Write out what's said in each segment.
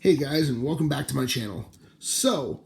Hey guys, and welcome back to my channel. So,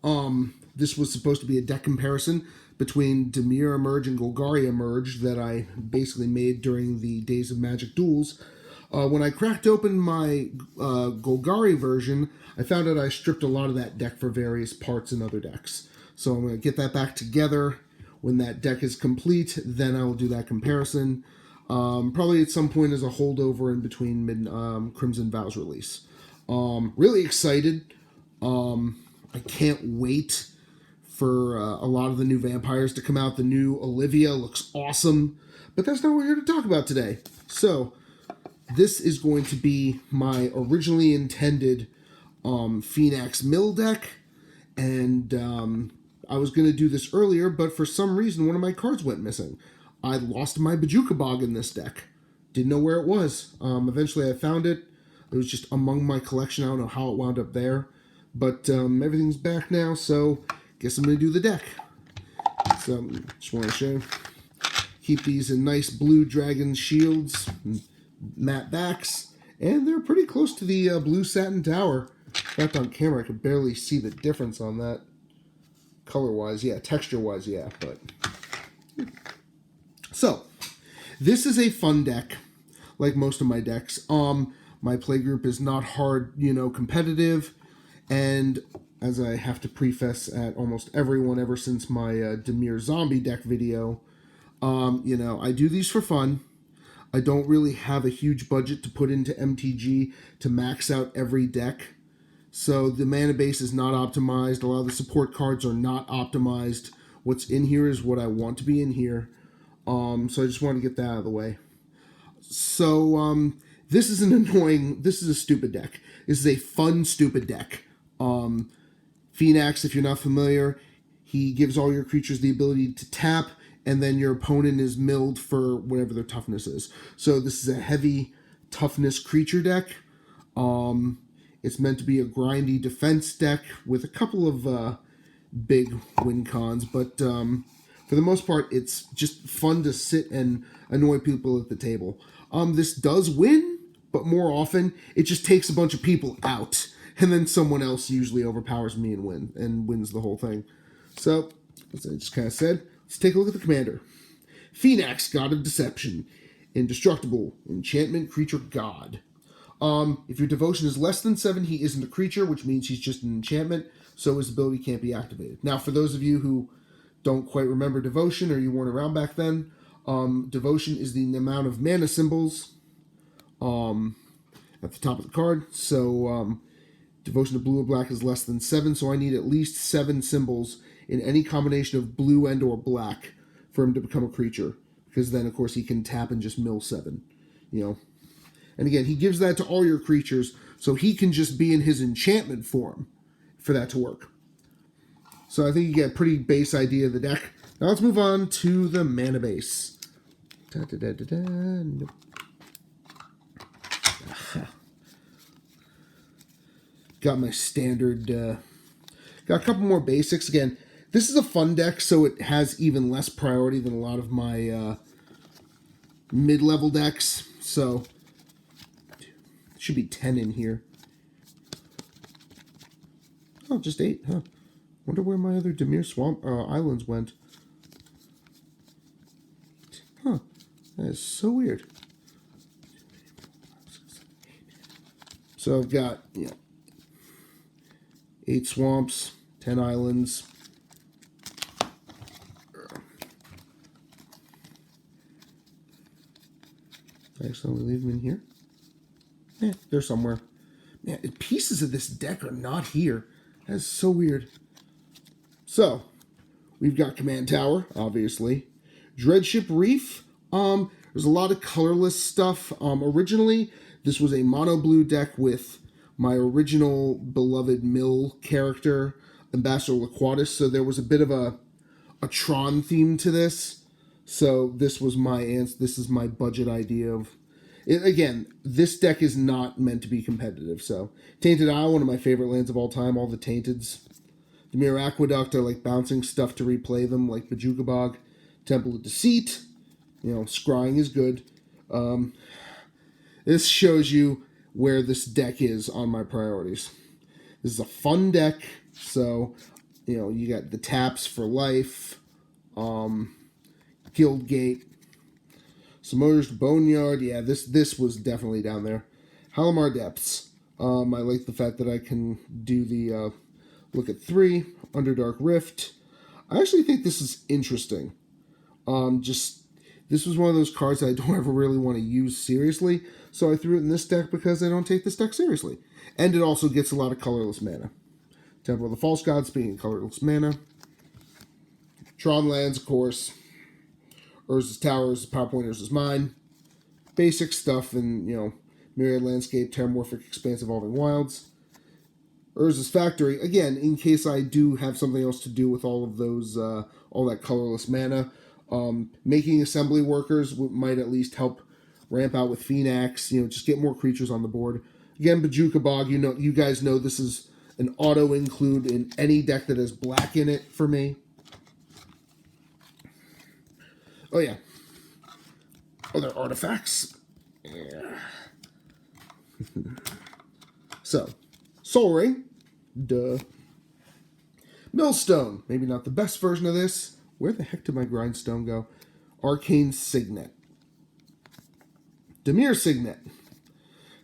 this was supposed to be a deck comparison between Dimir Emerge and Golgari Emerge that I basically made during the Days of Magic duels. When I cracked open my Golgari version, I found out I stripped a lot of that deck for various parts in other decks. So I'm going to get that back together. When that deck is complete, then I will do that comparison. Probably at some point as a holdover in between Crimson Vow's release. Really excited. I can't wait for a lot of the new vampires to come out. The new Olivia looks awesome, but that's not what we're here to talk about today. So, this is going to be my originally intended Phenax mill deck, and I was going to do this earlier, but for some reason one of my cards went missing. I lost my Bog in this deck. Didn't know where it was. Eventually I found it. It was just among my collection. I don't know how it wound up there. But everything's back now, so guess I'm going to do the deck. So, just want to show. Keep these in nice blue dragon shields, matte backs, and they're pretty close to the blue satin tower. In fact, on camera, I could barely see the difference on that. Color-wise, yeah. Texture-wise, yeah. But so, this is a fun deck, like most of my decks. My playgroup is not hard, competitive. And as I have to preface at almost everyone ever since my Dimir Zombie deck video, I do these for fun. I don't really have a huge budget to put into MTG to max out every deck. So the mana base is not optimized. A lot of the support cards are not optimized. What's in here is what I want to be in here. So I just want to get that out of the way. So, this is a stupid deck. This is a fun, stupid deck. Phenax, if you're not familiar, he gives all your creatures the ability to tap, and then your opponent is milled for whatever their toughness is. So this is a heavy toughness creature deck. It's meant to be a grindy defense deck with a couple of big win cons, but for the most part, it's just fun to sit and annoy people at the table. This does win, but more often, it just takes a bunch of people out, and then someone else usually overpowers me and wins the whole thing. So, as I just kind of said, let's take a look at the commander. Phenax, God of Deception. Indestructible. Enchantment creature god. If your devotion is less than 7, he isn't a creature, which means he's just an enchantment, so his ability can't be activated. Now, for those of you who don't quite remember devotion, or you weren't around back then, devotion is the amount of mana symbols at the top of the card. So devotion to blue or black is less than 7, so I need at least 7 symbols in any combination of blue and or black for him to become a creature, because then of course he can tap and just mill 7, and again, he gives that to all your creatures, so he can just be in his enchantment form for that to work. So I think you get a pretty base idea of the deck. Now let's move on to the mana base. Nope. Got my standard, got a couple more basics. Again, this is a fun deck, so it has even less priority than a lot of my mid-level decks. So, should be 10 in here. Oh, just 8, huh? Wonder where my other Dimir Islands went. Huh. That is so weird. So I've got, 8 swamps, 10 islands. I accidentally leave them in here. They're somewhere. Man, pieces of this deck are not here. That's so weird. So, we've got Command Tower, obviously. Dreadship Reef. There's a lot of colorless stuff. Originally, this was a mono blue deck with my original beloved mill character, Ambassador Laquatus. So there was a bit of a Tron theme to this. So this was this is my budget idea of it. Again, this deck is not meant to be competitive. So Tainted Isle, one of my favorite lands of all time, all the Tainteds. Dimir Aqueduct, I like bouncing stuff to replay them, like Bog. Temple of Deceit, scrying is good. This shows you where this deck is on my priorities. This is a fun deck. So, you know, you got the taps for life, Guildgate, Submerged Boneyard. Yeah, this was definitely down there. Halimar Depths. I like the fact that I can do the look at 3, Underdark Rift. I actually think this is interesting. This was one of those cards that I don't ever really want to use seriously, so I threw it in this deck because I don't take this deck seriously. And it also gets a lot of colorless mana. Temple of the False God, speaking of colorless mana. Tron lands, of course. Urza's Towers, Power Point Urza's Mine. Basic stuff in, you know, Myriad Landscape, Terramorphic, Expansive Evolving Wilds. Urza's Factory, again, in case I do have something else to do with all of those, all that colorless mana. Making assembly workers might at least help ramp out with Phenax, you know, just get more creatures on the board. Again, Bajuka Bog, you guys know this is an auto include in any deck that has black in it for me. Oh yeah. Other artifacts. Yeah. So, Soul Ring. Duh. Millstone. Maybe not the best version of this. Where the heck did my Grindstone go? Arcane Signet. Dimir Signet.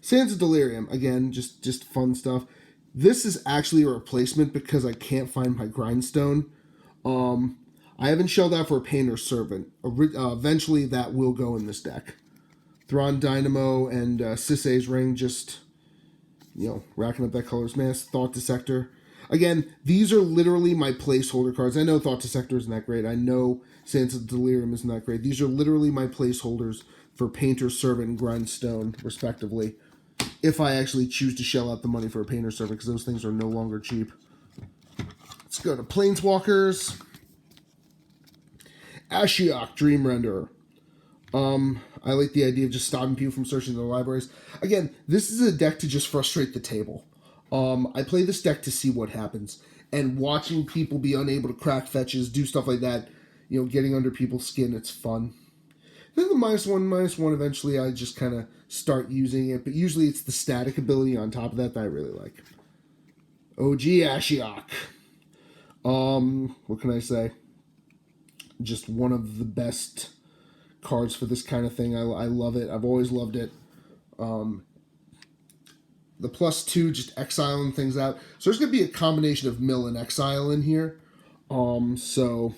Sands of Delirium. Again, just fun stuff. This is actually a replacement because I can't find my Grindstone. I haven't shelled out for a Painter Servant. Eventually that will go in this deck. Thrawn Dynamo and Sisay's Ring, just, you know, racking up that color's mass. Thought Dissector. Again, these are literally my placeholder cards. I know Thought Dissector isn't that great. I know Sands of Delirium isn't that great. These are literally my placeholders for Painter Servant and Grindstone, respectively. If I actually choose to shell out the money for a Painter Servant, because those things are no longer cheap. Let's go to Planeswalkers. Ashiok, Dream Renderer. I like the idea of just stopping people from searching their libraries. Again, this is a deck to just frustrate the table. I play this deck to see what happens. And watching people be unable to crack fetches, do stuff like that, you know, getting under people's skin, it's fun. Then the -1/-1, eventually I just kind of start using it. But usually it's the static ability on top of that I really like. OG Ashiok. What can I say? Just one of the best cards for this kind of thing. I love it. I've always loved it. The +2, just exiling things out. So there's going to be a combination of mill and exile in here. So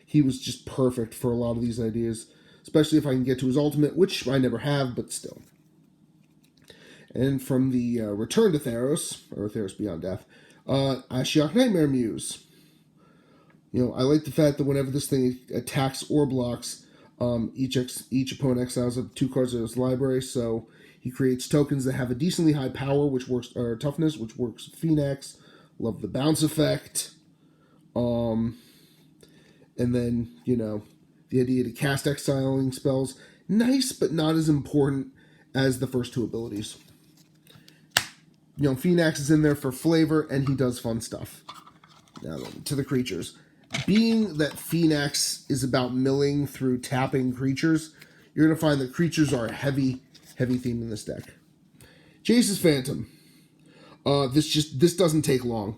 he was just perfect for a lot of these ideas. Especially if I can get to his ultimate, which I never have, but still. And from the Return to Theros, or Theros Beyond Death, Ashiok Nightmare Muse. You know, I like the fact that whenever this thing attacks or blocks, each opponent exiles up 2 cards of his library, so he creates tokens that have a decently high power, which works, or toughness, which works with Phenax. Love the bounce effect. And then, you know, the idea to cast exiling spells. Nice, but not as important as the first 2 abilities. You know, Phenax is in there for flavor, and he does fun stuff. Now then, to the creatures. Being that Phenax is about milling through tapping creatures, you're going to find that creatures are a heavy theme in this deck. Jace's Phantom. This doesn't take long.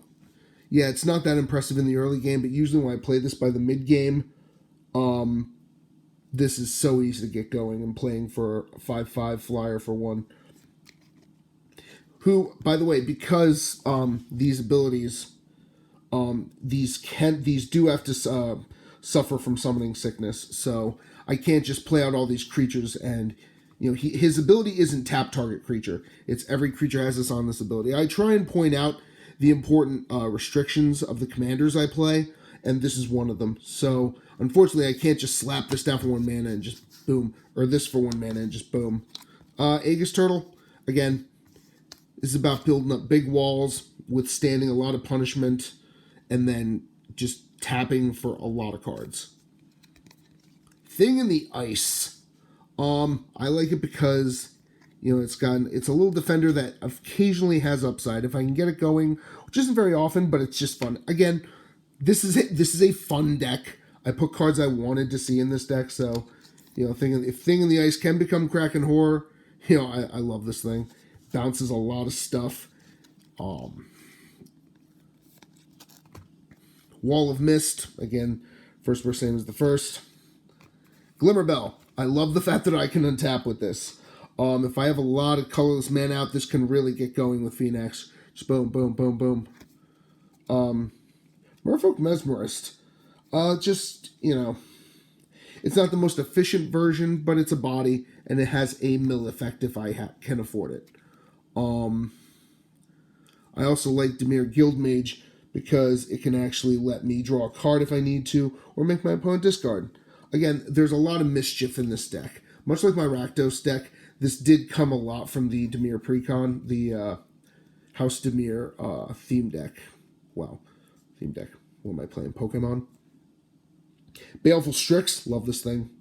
Yeah, it's not that impressive in the early game, but usually when I play this by the mid game, this is so easy to get going and playing for a 5/5 flyer for 1. Who, by the way, because these abilities, these do have to suffer from summoning sickness, so I can't just play out all these creatures and, you know, his ability isn't tap target creature. It's every creature has this on this ability. I try and point out the important restrictions of the commanders I play, and this is one of them. So, unfortunately, I can't just slap this down for 1 mana and just boom, or this for 1 mana and just boom. Aegis Turtle, again, this is about building up big walls, withstanding a lot of punishment, and then just tapping for a lot of cards. Thing in the Ice. I like it because, you know, it's a little defender that occasionally has upside. If I can get it going, which isn't very often, but it's just fun. Again, this is a fun deck. I put cards I wanted to see in this deck, so, you know, if Thing in the Ice can become Kraken Horror, you know, I love this thing. Bounces a lot of stuff. Wall of Mist, again, first verse same as the first. Glimmerbell. I love the fact that I can untap with this. If I have a lot of colorless mana out, this can really get going with Phenax. Just boom, boom, boom, boom. Merfolk Mesmerist. Just, it's not the most efficient version, but it's a body, and it has a mill effect if I can afford it. I also like Dimir Guildmage because it can actually let me draw a card if I need to, or make my opponent discard. Again, there's a lot of mischief in this deck. Much like my Rakdos deck, this did come a lot from the Dimir Precon, the House Dimir theme deck. Wow, theme deck. What am I playing? Pokemon? Baleful Strix, love this thing.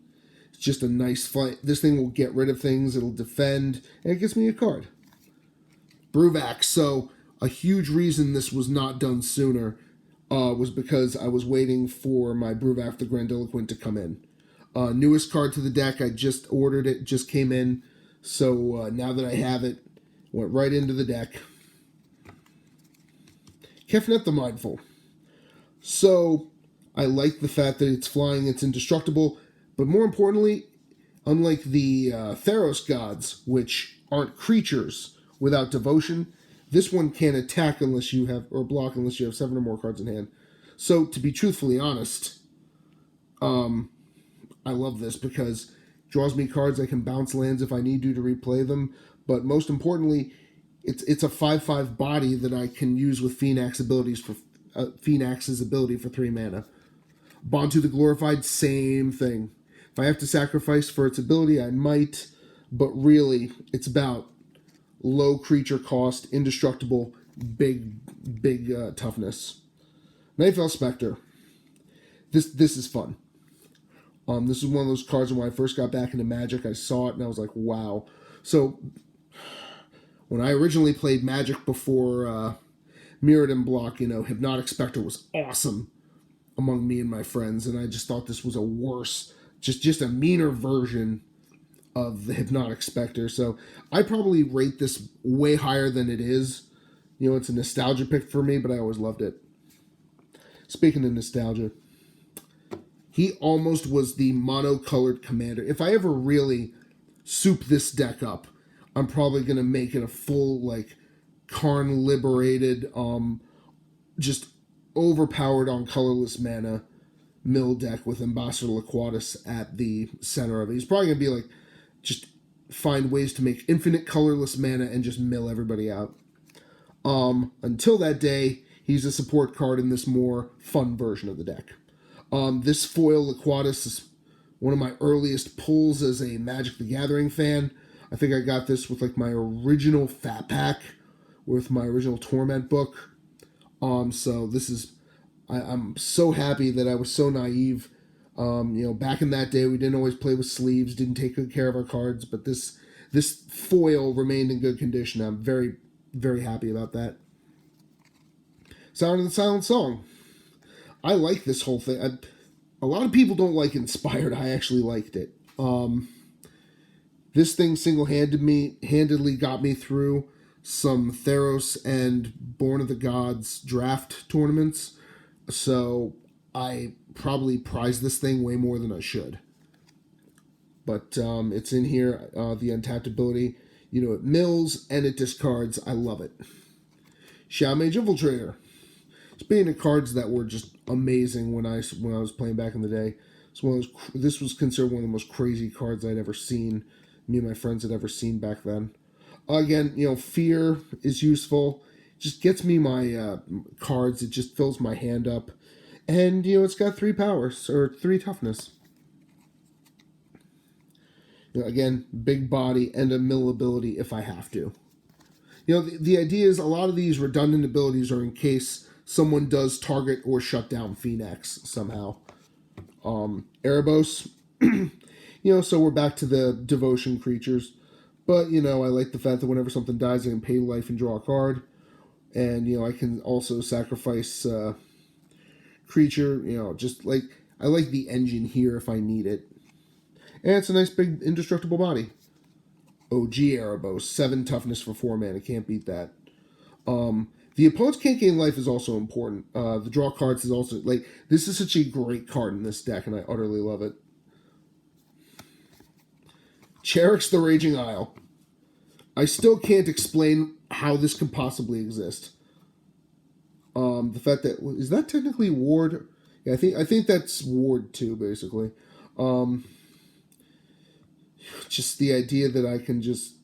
It's just a nice fight. This thing will get rid of things, it'll defend, and it gets me a card. Bruvax, so a huge reason this was not done sooner was because I was waiting for my Bruvax the Grandiloquent to come in. Newest card to the deck, I just ordered it, just came in, so now that I have it, went right into the deck. Kefnet the Mindful. So, I like the fact that it's flying, it's indestructible, but more importantly, unlike the Theros gods, which aren't creatures without devotion, this one can't attack unless you have, or block unless you have 7 or more cards in hand. So, to be truthfully honest, I love this because it draws me cards. I can bounce lands if I need to replay them, but most importantly, it's a 5/5 body that I can use with Phenax's ability for 3 mana. Bontu the Glorified, same thing. If I have to sacrifice for its ability, I might, but really, it's about low creature cost, indestructible, big toughness. Nightfell Spectre. This is fun. This is one of those cards when I first got back into Magic, I saw it and I was like, wow. So, when I originally played Magic before Mirrodin Block, Hypnotic Spectre was awesome among me and my friends, and I just thought this was a worse, just a meaner version of the Hypnotic Spectre. So I probably rate this way higher than it is. It's a nostalgia pick for me, but I always loved it. Speaking of nostalgia, he almost was the mono-colored commander. If I ever really soup this deck up, I'm probably going to make it a full, Karn liberated, just overpowered on colorless mana mill deck with Ambassador Laquatus at the center of it. He's probably going to be just find ways to make infinite colorless mana and just mill everybody out. Until that day, he's a support card in this more fun version of the deck. This foil Laquatus is one of my earliest pulls as a Magic the Gathering fan. I think I got this with my original Fat Pack with my original Torment book. So this is, I'm so happy that I was so naive. Back in that day, we didn't always play with sleeves, didn't take good care of our cards, but this foil remained in good condition. I'm very, very happy about that. Sound of the Silent Song. I like this whole thing. A lot of people don't like Inspired. I actually liked it. This thing handedly got me through some Theros and Born of the Gods draft tournaments. So I probably prize this thing way more than I should. But it's in here, the untapped ability. It mills and it discards. I love it. Shadow Mage Infiltrator. Speaking of cards that were just amazing when I was playing back in the day, this was considered one of the most crazy cards I'd ever seen. Me and my friends had ever seen back then. Again, Fear is useful. Just gets me my cards. It just fills my hand up. And, it's got 3 powers, or 3 toughness. Again, big body and a mill ability if I have to. The idea is a lot of these redundant abilities are in case someone does target or shut down Phenax somehow. Erebos, so we're back to the devotion creatures. But, I like the fact that whenever something dies, I can pay life and draw a card. And, I can also sacrifice creature, I like the engine here if I need it. And it's a nice big indestructible body. OG Erebos, 7 toughness for 4 mana, can't beat that. The opponents can't gain life is also important. The draw cards is also, like, this is such a great card in this deck, and I utterly love it. Cherish the Raging Isle. I still can't explain how this could possibly exist. The fact that, is that technically Ward? Yeah, I think that's Ward 2, basically. Just the idea that I can just,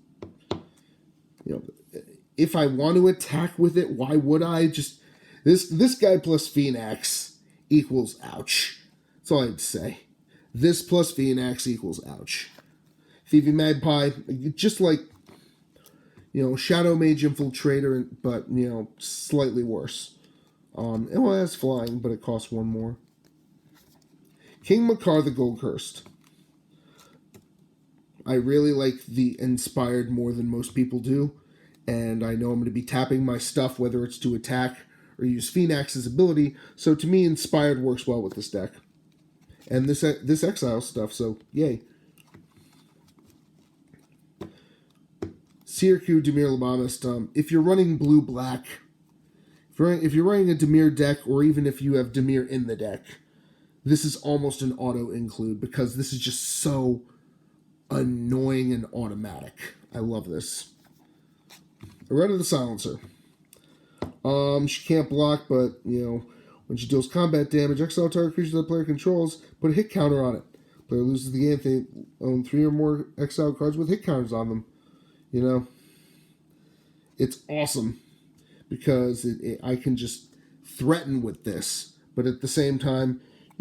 you know, if I want to attack with it, why would I? Just this guy plus Phenax equals ouch. That's all I'd say. This plus Phenax equals ouch. Thieving Magpie, just like, Shadow Mage Infiltrator, but, slightly worse. It has flying, but it costs 1 more. King Makar the Goldcurst. I really like the Inspired more than most people do, and I know I'm going to be tapping my stuff, whether it's to attack or use Phenax's ability, so to me, Inspired works well with this deck. And this Exile stuff, so yay. Syracuse Dimir Labamist. If you're running blue-black, if you're running a Dimir deck, or even if you have Dimir in the deck, this is almost an auto-include, because this is just so annoying and automatic. I love this. Red of the Silencer. She can't block, but, when she deals combat damage, exile target creature that the player controls, put a hit counter on it. Player loses the game if they own 3 or more exile cards with hit counters on them. It's awesome, because I can just threaten with this, but at the same time,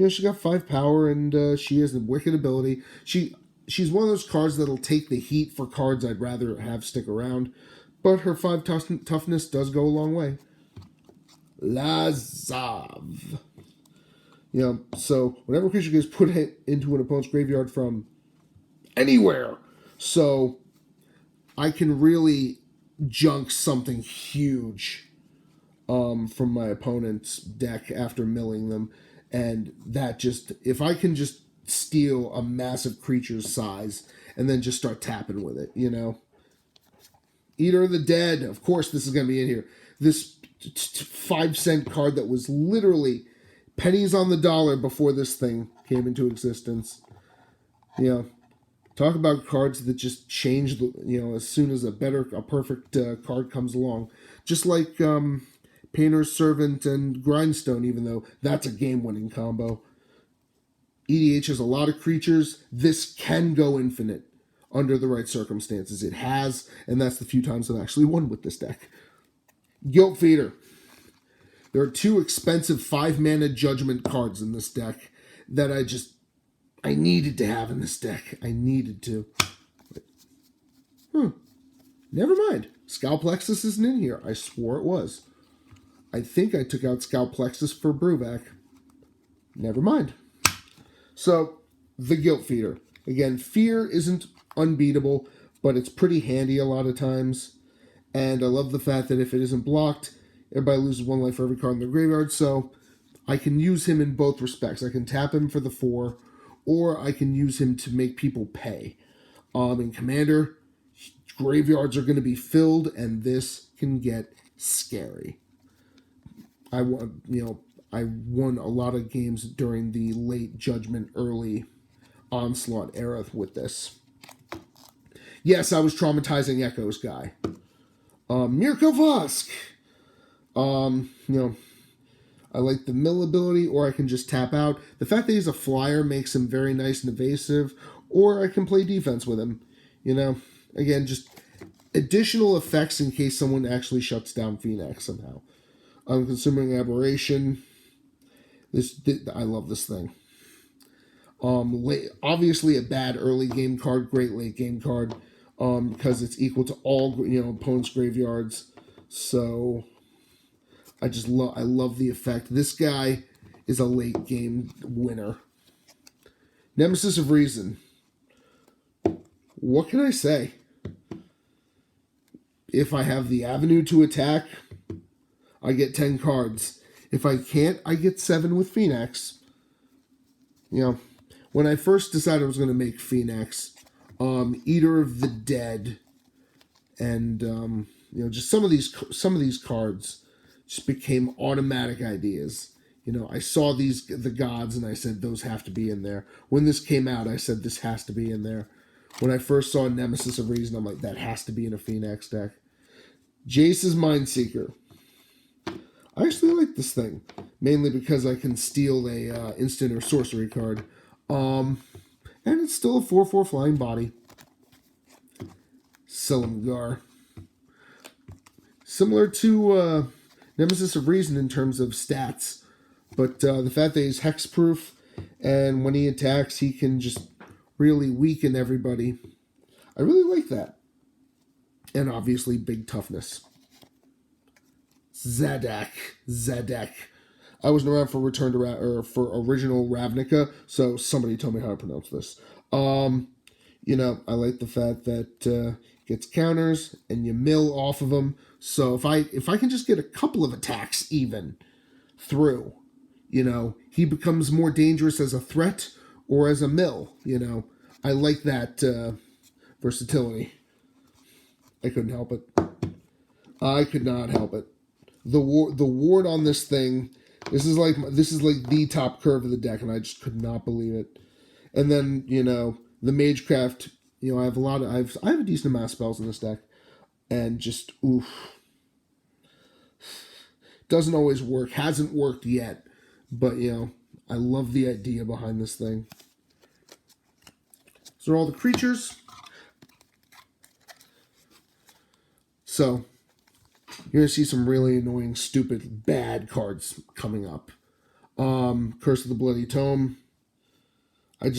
she got 5 power, and she has a wicked ability. She's one of those cards that'll take the heat for cards I'd rather have stick around, but her 5 toughness does go a long way. Lazav. So whenever creature gets put into an opponent's graveyard from anywhere, so I can really junk something huge from my opponent's deck after milling them, and that just, if I can just steal a massive creature's size and then just start tapping with it, Eater of the Dead, of course this is going to be in here. This 5-cent card that was literally pennies on the dollar before this thing came into existence. Talk about cards that just change, as soon as a perfect card comes along. Just like Painter's Servant and Grindstone, even though that's a game-winning combo. EDH has a lot of creatures. This can go infinite under the right circumstances. It has, and that's the few times I've actually won with this deck. Guilt Feeder. There are 2 expensive 5-mana Judgment cards in this deck that I needed to have in this deck. I needed to. Never mind. Scalplexus isn't in here. I swore it was. I think I took out Scalplexus for Brewback. Never mind. So, the Guilt Feeder. Again, Fear isn't unbeatable, but it's pretty handy a lot of times. And I love the fact that if it isn't blocked, everybody loses 1 life for every card in their graveyard. So, I can use him in both respects. I can tap him for the 4, or I can use him to make people pay. In Commander, graveyards are going to be filled, and this can get scary. I won a lot of games during the late Judgment, early Onslaught era with this. Yes, I was traumatizing Echoes guy. Mirko Vosk. I like the mill ability, or I can just tap out. The fact that he's a flyer makes him very nice and evasive, or I can play defense with him. Again, just additional effects in case someone actually shuts down Phenax somehow. Consuming Aberration. I love this thing. Obviously a bad early game card, great late game card, because it's equal to all opponents' graveyards. So I love the effect. This guy is a late game winner. Nemesis of Reason. What can I say? If I have the avenue to attack, I get 10 cards. If I can't, I get 7 with Phenax. When I first decided I was going to make Phenax, Eater of the Dead, and just some of these cards just became automatic ideas. You know, I saw the gods, and I said those have to be in there. When this came out, I said this has to be in there. When I first saw Nemesis of Reason, I'm like, that has to be in a Phenax deck. Jace's Mindseeker. I actually like this thing, mainly because I can steal a instant or sorcery card. And it's still a 4/4 flying body. Silumgar. Similar to Nemesis of Reason in terms of stats, but the fact that he's hexproof, and when he attacks, he can just really weaken everybody. I really like that. And obviously, big toughness. Zadok. I wasn't around for Return to for original Ravnica, so somebody tell me how to pronounce this. You know, I like the fact that gets counters and you mill off of them. So if I can just get a couple of attacks even through, you know, he becomes more dangerous as a threat or as a mill. You know, I like that versatility. I couldn't help it. I could not help it. The ward on this thing. This is like the top curve of the deck, and I just could not believe it. And then, you know, the Magecraft. You know, I have a decent amount of spells in this deck, and just oof, doesn't always work. Hasn't worked yet, but you know, I love the idea behind this thing. So are all the creatures. So you're gonna see some really annoying, stupid, bad cards coming up. Curse of the Bloody Tome. I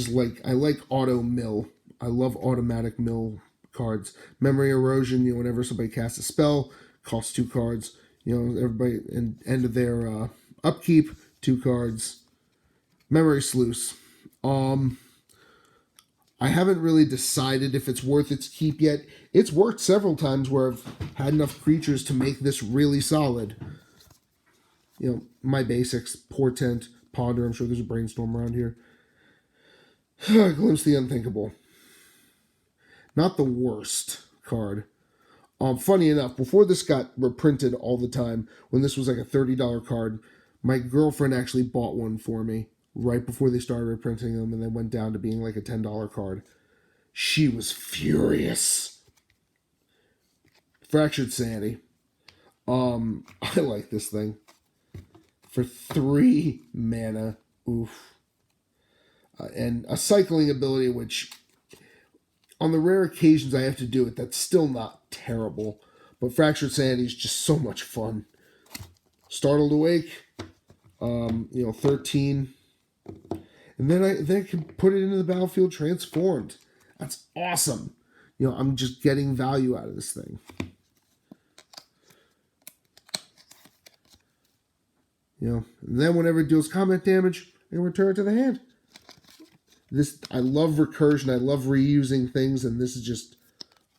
like auto mill. I love automatic mill cards. Memory Erosion, you know, whenever somebody casts a spell, costs 2 cards. You know, everybody, and end of their upkeep, 2 cards. Memory Sluice. I haven't really decided if it's worth its keep yet. It's worked several times where I've had enough creatures to make this really solid. You know, my basics, Portent, Ponder, I'm sure there's a Brainstorm around here. Glimpse the Unthinkable. Not the worst card. Funny enough, before this got reprinted all the time, when this was like a $30 card, my girlfriend actually bought one for me right before they started reprinting them, and they went down to being like a $10 card. She was furious. Fractured Sanity. I like this thing. For 3 mana. Oof. And a cycling ability, which on the rare occasions I have to do it, that's still not terrible. But Fractured Sanity is just so much fun. Startled Awake. You know, 13. And then I can put it into the battlefield transformed. That's awesome. You know, I'm just getting value out of this thing. You know, and then whenever it deals combat damage, I can return it to the hand. I love recursion. I love reusing things, and this is just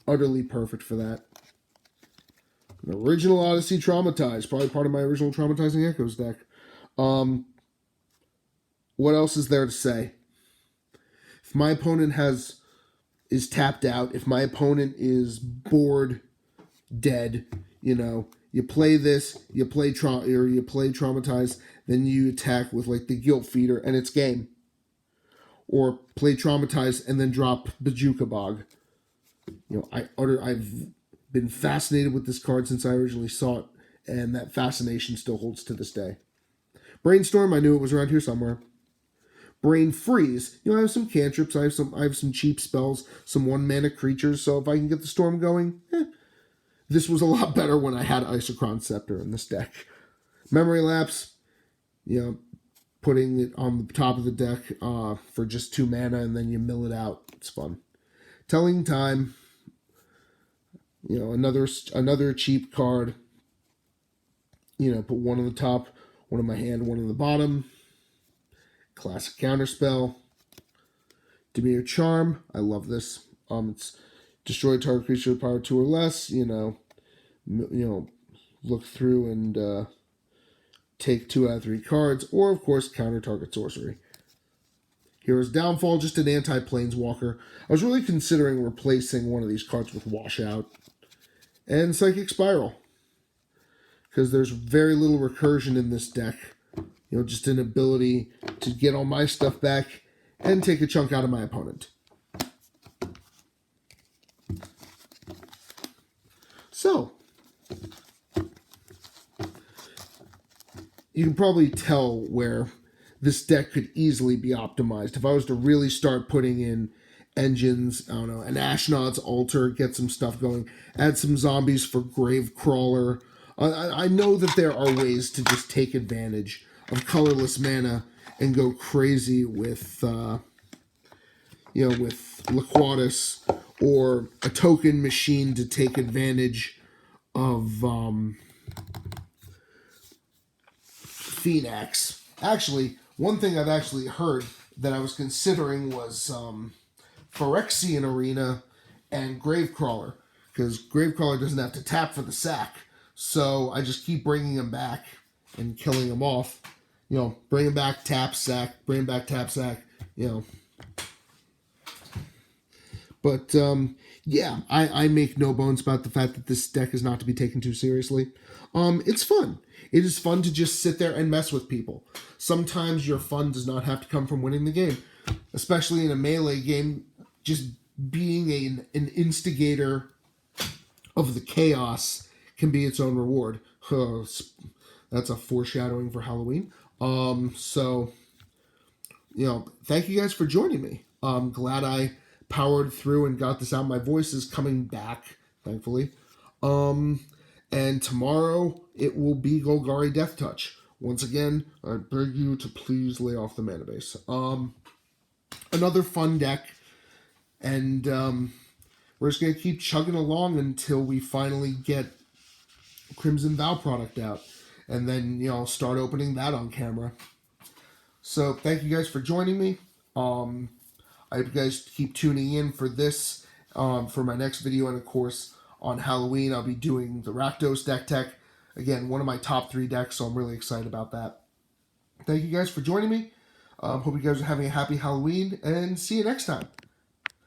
utterly perfect for that. An original Odyssey Traumatized, probably part of my original Traumatizing Echoes deck. What else is there to say? If my opponent is tapped out, if my opponent is bored, dead, you know, you play this, you play Traumatized, then you attack with like the Guilt Feeder, and it's game. Or play Traumatized and then drop Bajuka Bog. You know, I've been fascinated with this card since I originally saw it, and that fascination still holds to this day. Brainstorm, I knew it was around here somewhere. Brain Freeze. You know, I have some cantrips, I have some cheap spells, some 1-mana creatures, so if I can get the storm going, This was a lot better when I had Isochron Scepter in this deck. Memory Lapse, you know, putting it on the top of the deck for just 2 mana, and then you mill it out. It's fun. Telling Time, you know, another cheap card. You know, put one on the top, one in my hand, one on the bottom. Classic counterspell. Dimir Charm, I love this. It's destroy target creature with power 2 or less. You know, look through and take 2 out of 3 cards, or of course counter target sorcery. Hero's Downfall, just an anti-Planeswalker. I was really considering replacing one of these cards with Washout and Psychic Spiral, because there's very little recursion in this deck. Just an ability to get all my stuff back and take a chunk out of my opponent. So, you can probably tell where this deck could easily be optimized. If I was to really start putting in engines, I don't know, an Ashnod's Altar, get some stuff going, add some zombies for Gravecrawler. I know that there are ways to just take advantage of colorless mana and go crazy with, with Laquatus, or a token machine to take advantage of Phenax. Actually, one thing I've actually heard that I was considering was Phyrexian Arena and Gravecrawler, because Gravecrawler doesn't have to tap for the sack, so I just keep bringing him back and killing him off. Bring him back, tap, sack, bring him back, tap, sack, But, yeah, I make no bones about the fact that this deck is not to be taken too seriously. It's fun. It is fun to just sit there and mess with people. Sometimes your fun does not have to come from winning the game. Especially in a melee game, just being an instigator of the chaos can be its own reward. That's a foreshadowing for Halloween. So, thank you guys for joining me. I'm glad I powered through and got this out. My voice is coming back, thankfully. And tomorrow it will be Golgari Death Touch. Once again, I beg you to please lay off the mana base. Another fun deck, and we're just going to keep chugging along until we finally get Crimson Vow product out. And then, start opening that on camera. So, thank you guys for joining me. I hope you guys keep tuning in for this, for my next video. And, of course, on Halloween, I'll be doing the Rakdos deck tech. Again, one of my top 3 decks, so I'm really excited about that. Thank you guys for joining me. Hope you guys are having a happy Halloween, and see you next time.